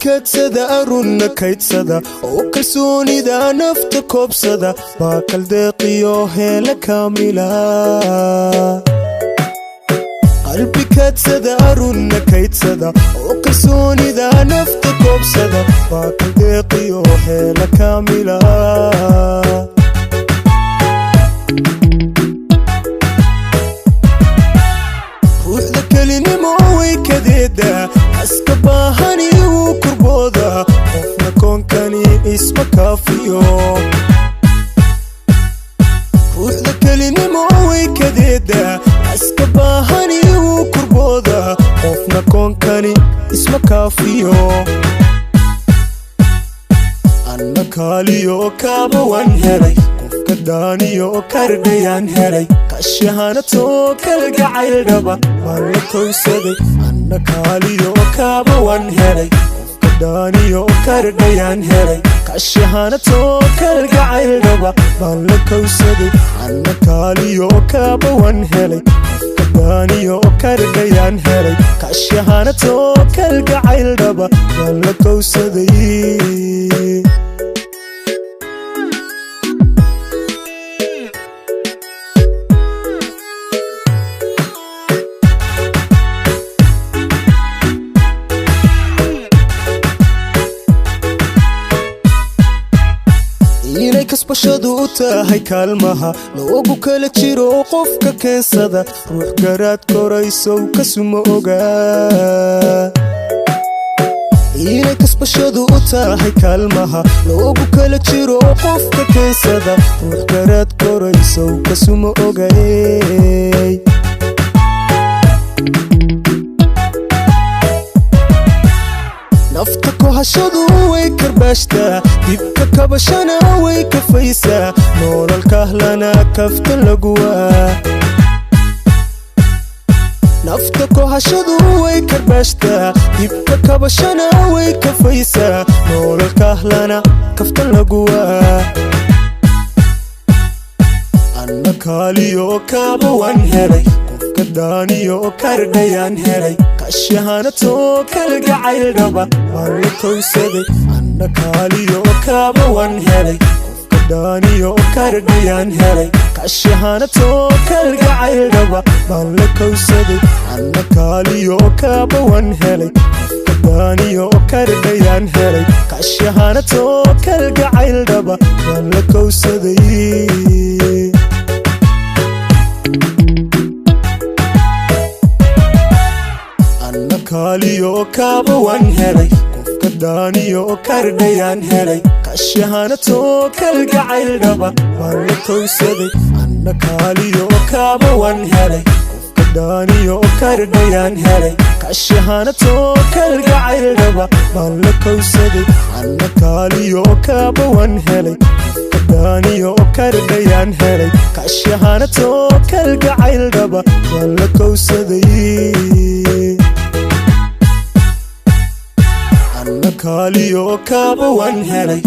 kadsada arunna kaydsada oo kalsoonida nafta koobsada baa qaldeeqiyo heela kaamila qalbi kadsada arunna kaydsada oo kalsoonida nafta koobsada baa qaldeeqiyo heela kaamila ruuxda kelinimo way kadeeda aska baahani uu kurbooda qofna koonkani isma kaafiyo ruuxda kelinimo way kadeeda aska baahani uu kurbooda qofna koonkani isma kaafiyo anna kaaliyo kaaba wan helay qofka daaniyo kardhayaan helay kashahanato kalgacayl dhaba waan la kowsaday anna kaaliyo kaaba wan helay qofka daaniyo kardhayaan helay kashahanato kalgacayl dhaba waan la kowsaday anna kaaliyo kaaba wan helay qofka daaniyo kardhayaan helay kashahanato kalgacayl dhaba waan la kowsaday inay kasbashadu u tahay kaalmaha loogu kala jiro qofka keensada ruux garaad koraysow kasuma ogaa inay kasbashadu u tahay kaalmaha loogu kala jiro qofka keensada ruux garaad koraysow kasuma ogay nafta kohashadu way karbaashtaa dibka kabashana way kafaysaa nolol kahlana kafta laguwaa nafta kohashadu way karbaashtaa dibka kabashana way kafaysaa nolol kahlana kafta laguwaa anna kaaliyo kaaba wan helay daaniyo kardhayaan helay kashahanato kalgacayl dhaba waan la kowsaday anna kaaliyo kaaba wan helay qofka daaniyo kardhayaan helay kashahanato kalgacayl dhaba waan la kowsaday anna kaaliyo kaaba wan helay qofka daaniyo kardhayaan helay kashahanato kalgacayl dhaba waan la kowsaday kaaliyo kaaba wan helay qofka daaniyo kardhayaan helay kashahanato kalgacayl dhaba waan la kowsaday anna kaaliyo kaaba wan helay qofka daaniyo kardhayaan helay kashahanato kalgacayl dhaba waan la kowsaday anna kaaliyo kaaba wan helay qofka daaniyo kardhayaan helay kashahanato kalgacayl dhaba waan la kowsaday anna kaaliyo kaaba wan helay